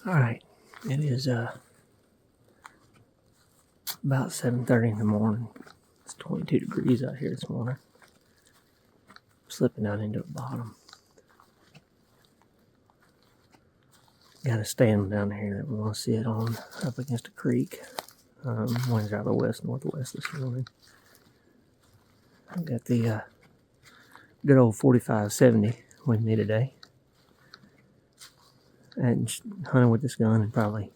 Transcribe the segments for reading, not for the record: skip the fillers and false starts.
Alright, it is about 7:30 in the morning. It's 22 degrees out here this morning. Slipping down into the bottom. Got a stand down here that we want to sit on up against a creek. Wind's out of the west-northwest this morning. I've got the good old 45-70 with me today. I hadn't hunted with this gun in probably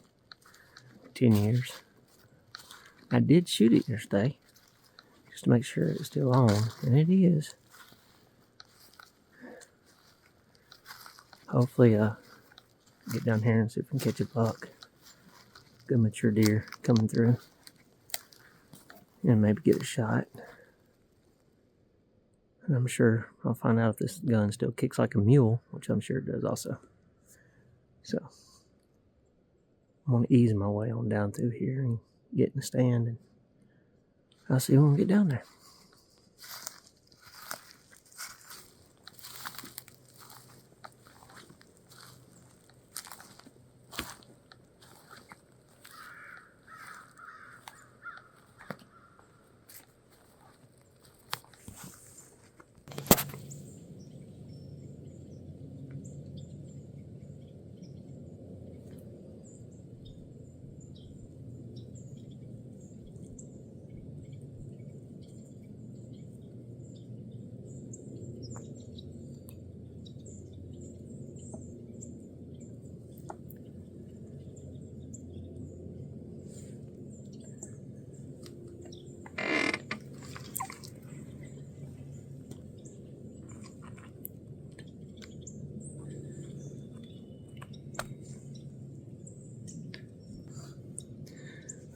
10 years. I did shoot it yesterday just to make sure it's still on, and it is. Hopefully, get down here and see if we can catch a buck. Good mature deer coming through. And maybe get a shot. And I'm sure I'll find out if this gun still kicks like a mule, which I'm sure it does also. So, I'm going to ease my way on down through here and get in the stand, and I'll see when we get down there.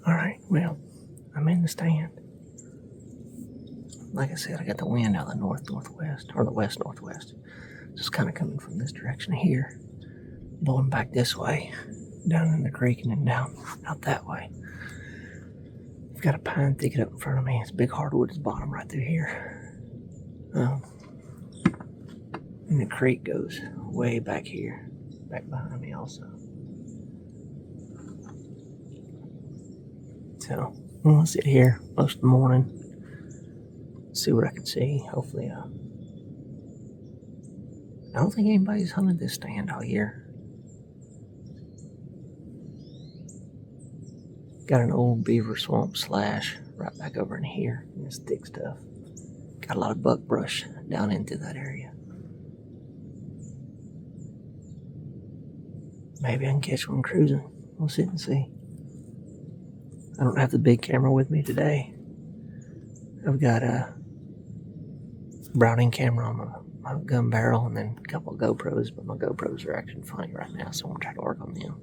Alright, well, I'm in the stand. Like I said, I got the wind out of the north-northwest, or the west-northwest. Just kind of coming from this direction here, blowing back this way, down in the creek, and then down out that way. I've got a pine thicket up in front of me. It's big hardwood at the bottom right through here. And the creek goes way back here, back behind me also. So, I'm going to sit here most of the morning, see what I can see. Hopefully, I don't think anybody's hunted this stand all year. Got an old beaver swamp slash right back over in here, in this thick stuff. Got a lot of buck brush down into that area. Maybe I can catch one cruising. We'll sit and see. I don't have the big camera with me today. I've got a Browning camera on my gun barrel and then a couple of GoPros, but my GoPros are acting funny right now, so I'm going to try to work on them.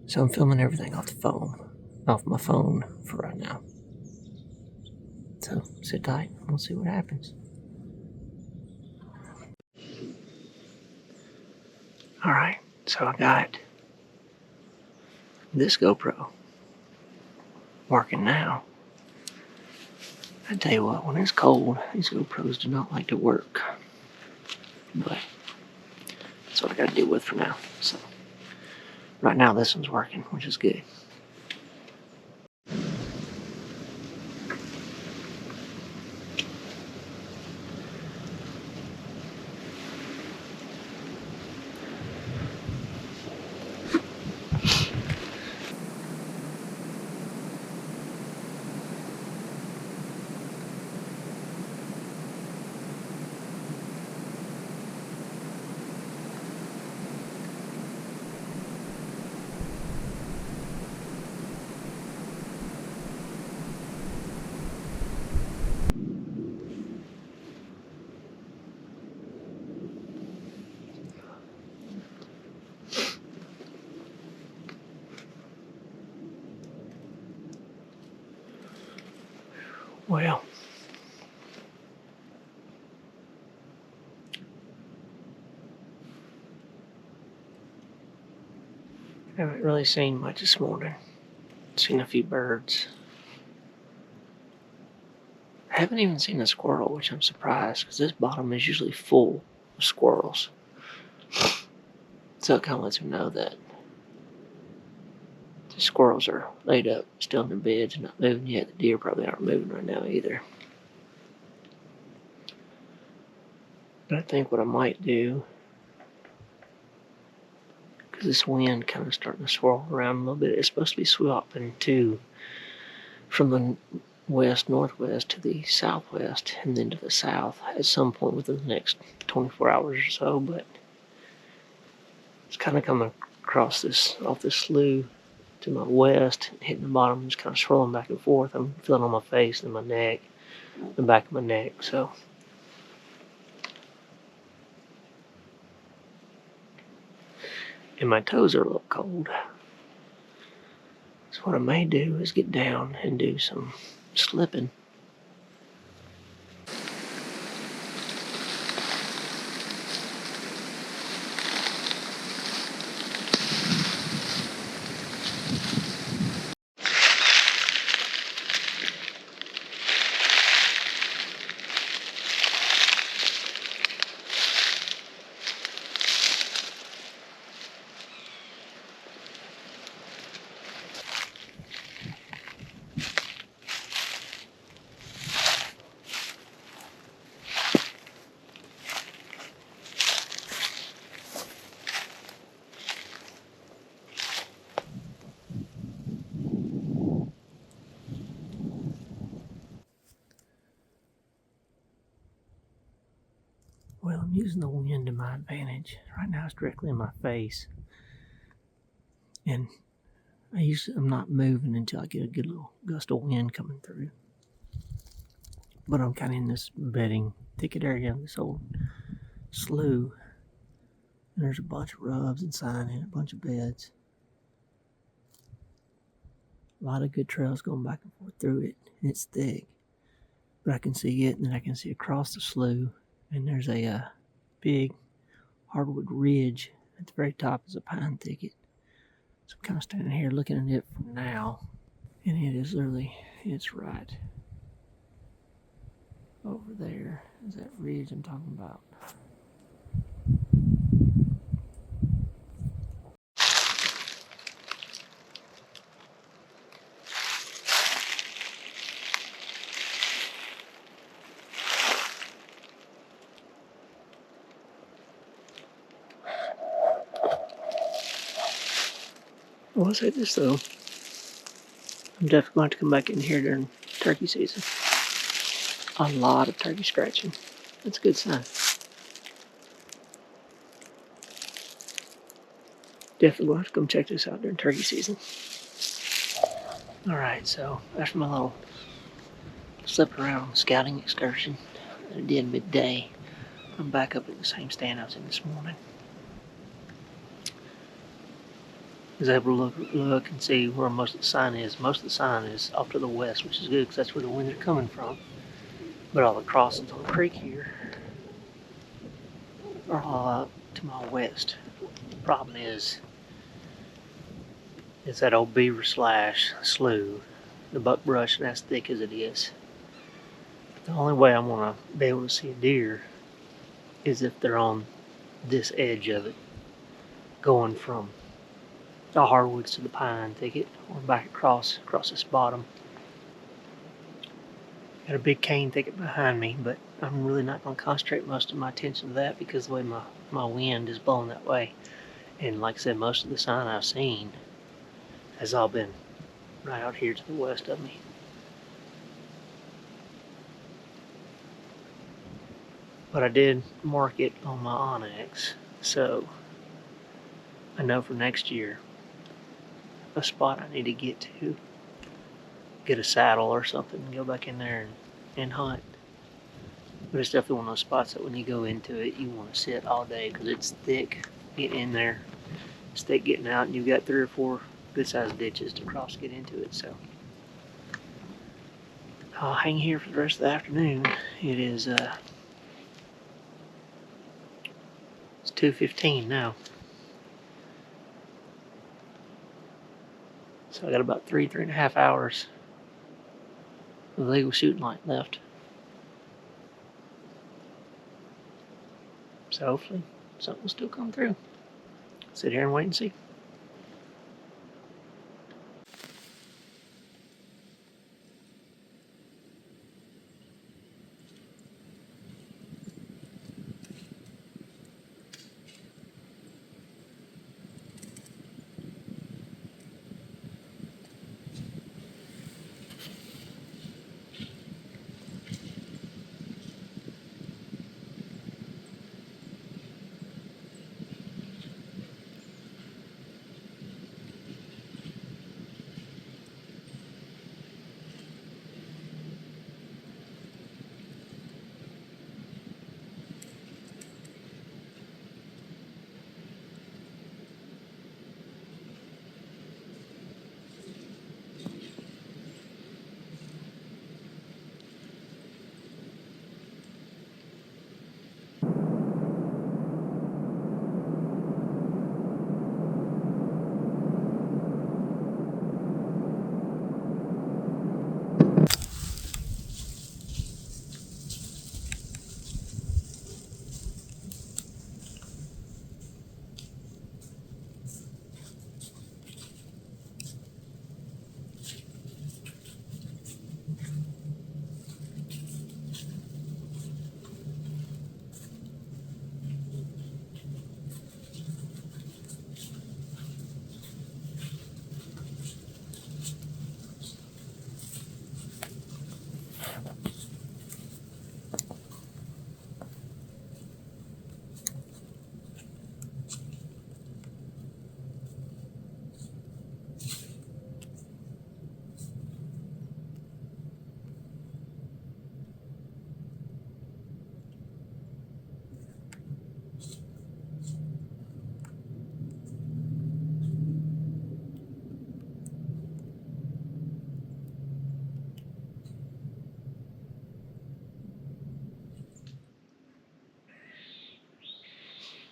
So I'm filming everything off my phone for right now. So sit tight, we'll see what happens. Alright, so I got this GoPro working now. I tell you what, when it's cold, these GoPros do not like to work. But that's what I got to deal with for now. So right now this one's working, which is good. Well, I haven't really seen much this morning. Seen a few birds. I haven't even seen a squirrel, which I'm surprised, because this bottom is usually full of squirrels. So it kind of lets me know that the squirrels are laid up still in their beds and not moving yet. The deer probably aren't moving right now either. But I think what I might do, because this wind kind of starting to swirl around a little bit, it's supposed to be swapping too from the west northwest to the southwest and then to the south at some point within the next 24 hours or so. But it's kind of coming across off this slough to my west, hitting the bottom, just kind of swirling back and forth. I'm feeling on my face and my neck, the back of my neck. So and my toes are a little cold. So what I may do is get down and do some slipping. Well, I'm using the wind to my advantage. Right now it's directly in my face. And I'm not moving until I get a good little gust of wind coming through. But I'm kind of in this bedding thicket area, this old slough. And there's a bunch of rubs and sign in, a bunch of beds. A lot of good trails going back and forth through it. And it's thick. But I can see it, and then I can see across the slough. And there's a big hardwood ridge. At the very top is a pine thicket. So I'm kind of standing here looking at it from now. And it is literally, it's right over there is that ridge I'm talking about. I will say this though, I'm definitely going to come back in here during turkey season. A lot of turkey scratching. That's a good sign. Definitely going to have to come check this out during turkey season. Alright, so after my little slip around scouting excursion that I did midday, I'm back up at the same stand I was in this morning. I was able to look and see where most of the sign is. Most of the sign is off to the west, which is good because that's where the winds are coming from. But all the crossings on the creek here are all out to my west. The problem is that old beaver slash slough, the buckbrush, and as thick as it is. The only way I'm gonna be able to see a deer is if they're on this edge of it, going from the hardwoods to the pine thicket, or back across this bottom. Got a big cane thicket behind me, but I'm really not going to concentrate most of my attention to that because the way my wind is blowing that way. And like I said, most of the sign I've seen has all been right out here to the west of me. But I did mark it on my Onyx, so I know for next year a spot I need to get to, get a saddle or something, and go back in there and hunt. But it's definitely one of those spots that when you go into it, you want to sit all day because it's thick getting in there. It's thick getting out, and you've got 3 or 4 good-sized ditches to cross to get into it. So I'll hang here for the rest of the afternoon. It is it's 2:15 now. So I got about 3.5 hours of legal shooting light left. So hopefully something will still come through. sit here and wait and see.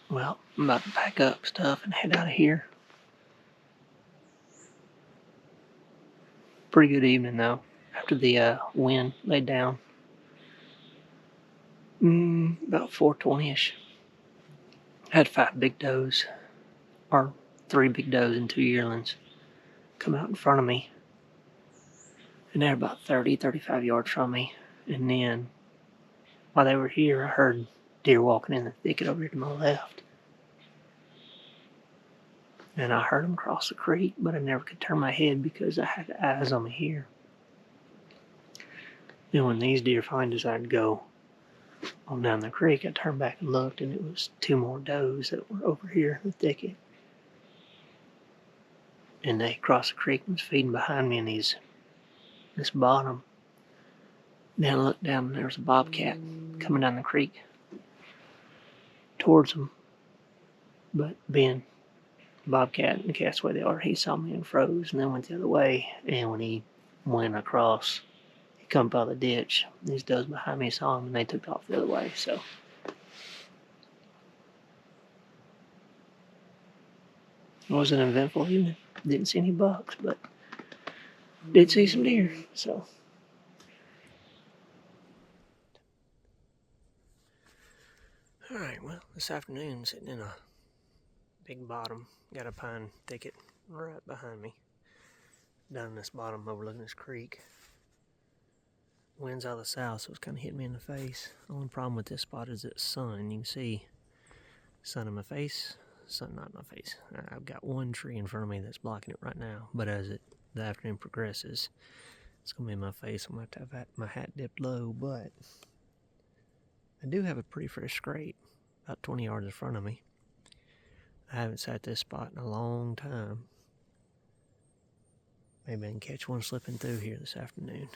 Well, I'm about to pack up stuff and head out of here. Pretty good evening though, after the wind laid down. About 4:20ish. Had 5 big does, or 3 big does and 2 yearlings, come out in front of me. And they're about 35 yards from me. And then, while they were here, I heard deer walking in the thicket over here to my left. And I heard them cross the creek, but I never could turn my head because I had eyes on me here. Then when these deer finally decided to go on down the creek, I turned back and looked, and it was 2 more does that were over here in the thicket. And they crossed the creek and was feeding behind me in this bottom. Then I looked down and there was a bobcat coming down the creek towards them. But being bobcat and the cat's the way they are, he saw me and froze and then went the other way. And when he went across, he come up out of the ditch. These does behind me saw him and they took off the other way. So it was an eventful evening. Didn't see any bucks, but did see some deer. So all right, well, this afternoon, sitting in a big bottom, got a pine thicket right behind me, down in this bottom overlooking this creek. Wind's out of the south, so it's kind of hitting me in the face. Only problem with this spot is it's sun. You can see sun in my face, sun not in my face. I've got one tree in front of me that's blocking it right now, but as the afternoon progresses, it's going to be in my face. I'm going to have to have my hat dipped low, but I do have a pretty fresh scrape about 20 yards in front of me. I haven't sat this spot in a long time. Maybe I can catch one slipping through here this afternoon.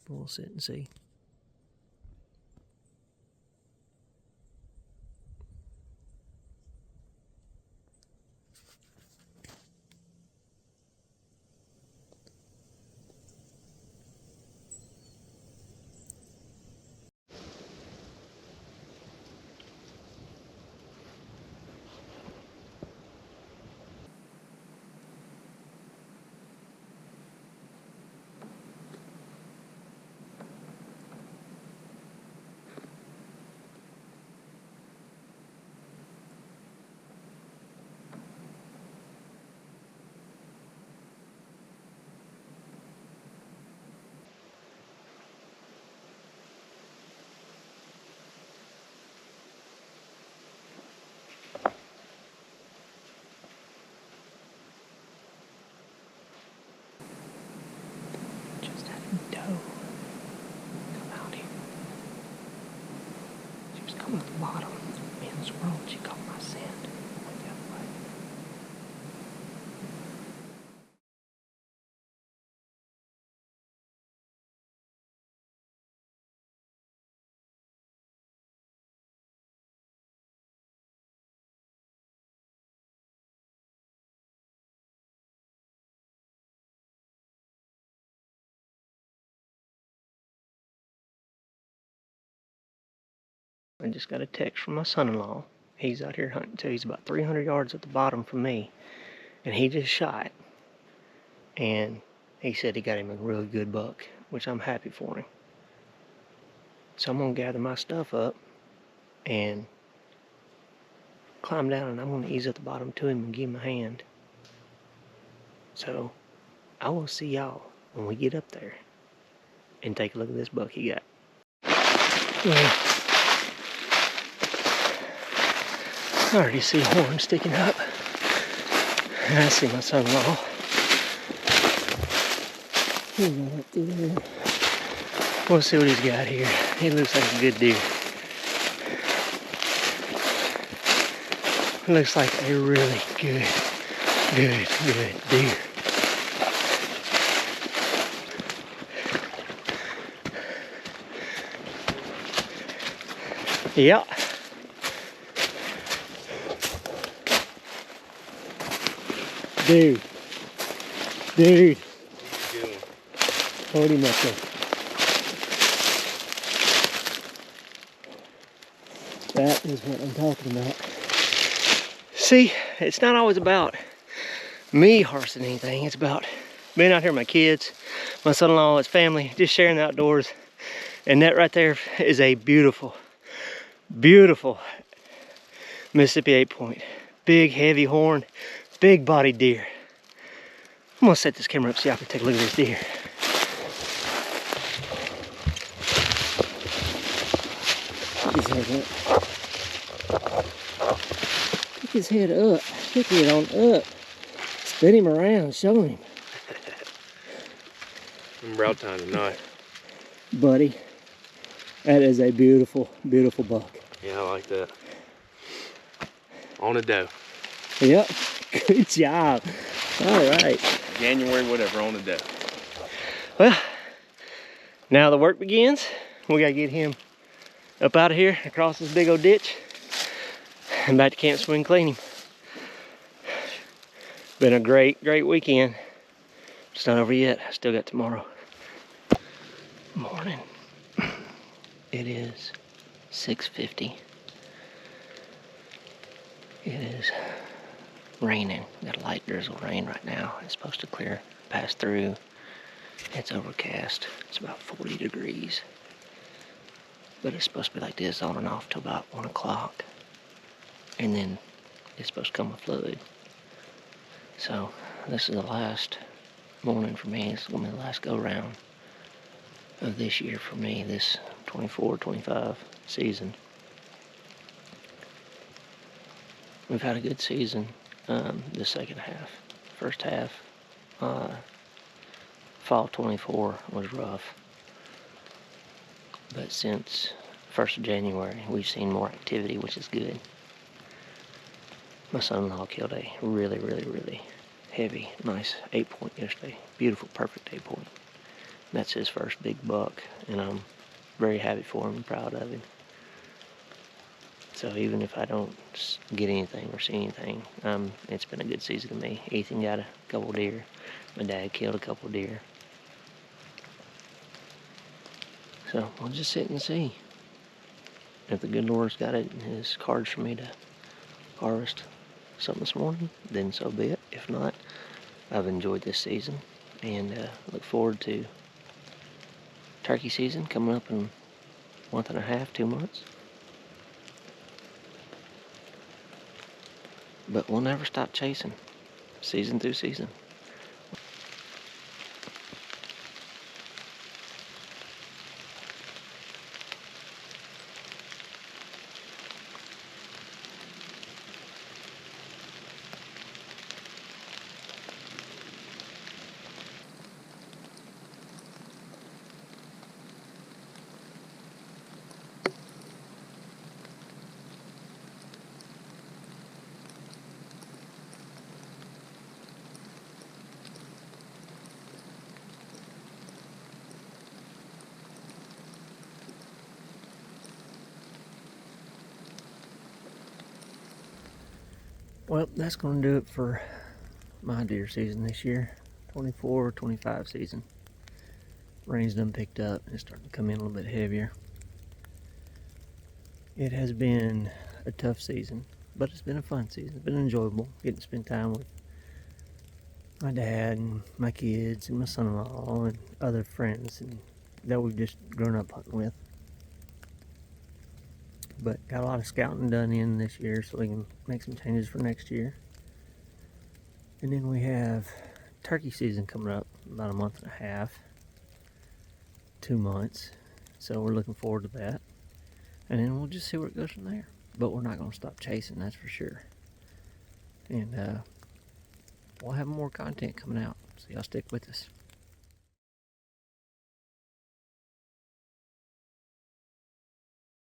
We'll sit and see. I just got a text from my son-in-law. He's out here hunting too. He's about 300 yards at the bottom from me. And he just shot. And he said he got him a really good buck, which I'm happy for him. So I'm going to gather my stuff up and climb down, and I'm going to ease at the bottom to him and give him a hand. So I will see y'all when we get up there and take a look at this buck he got. Well, I already see horn sticking up. And I see my son-in-law. He got up through there. We'll see what he's got here. He looks like a good deer. Looks like a really good deer. Yep. Dude. Hold him up there. That is what I'm talking about. See, it's not always about me harvesting anything. It's about being out here with my kids, my son-in-law, his family, just sharing the outdoors. And that right there is a beautiful, beautiful Mississippi 8-point. Big, heavy horn, big bodied deer. I'm gonna set this camera up so y'all can take a look at this deer. Pick his head up. Pick his head on up. Spin him around, show him. I'm brow time tonight. Buddy, that is a beautiful, beautiful buck. Yeah, I like that. On a doe. Yep, good job. All right. January, whatever, on a doe. Well, now the work begins. We gotta get him up out of here, across this big old ditch, and back to Camp Swing clean him. Been a great weekend. It's not over yet. I still got tomorrow. Morning. It is 6:50. It is raining. Got a light drizzle rain right now. It's supposed to clear, pass through. It's overcast. It's about 40 degrees. But it's supposed to be like this on and off till about 1 o'clock. And then it's supposed to come a flood. So this is the last morning for me. It's gonna be the last go round of this year for me, this 24-25 season. We've had a good season the second half. First half, fall 24 was rough. But since 1st of January, we've seen more activity, which is good. My son-in-law killed a really heavy, nice 8-point yesterday. Beautiful, perfect 8-point. That's his first big buck, and I'm very happy for him and proud of him. So even if I don't get anything or see anything, it's been a good season to me. Ethan got a couple deer. My dad killed a couple deer. So we'll just sit and see. If the good Lord's got it in his cards for me to harvest something this morning, then so be it. If not, I've enjoyed this season and look forward to turkey season coming up in a month and a half, 2 months. But we'll never stop chasing, season through season. Well, that's going to do it for my deer season this year. 24-25 season. Rain's done picked up. It's starting to come in a little bit heavier. It has been a tough season, but it's been a fun season. It's been enjoyable getting to spend time with my dad and my kids and my son-in-law and other friends and that we've just grown up hunting with. But got a lot of scouting done in this year so we can make some changes for next year. And then we have turkey season coming up about a month and a half, 2 months. So we're looking forward to that. And then we'll just see where it goes from there. But we're not going to stop chasing, that's for sure. And we'll have more content coming out, so y'all stick with us.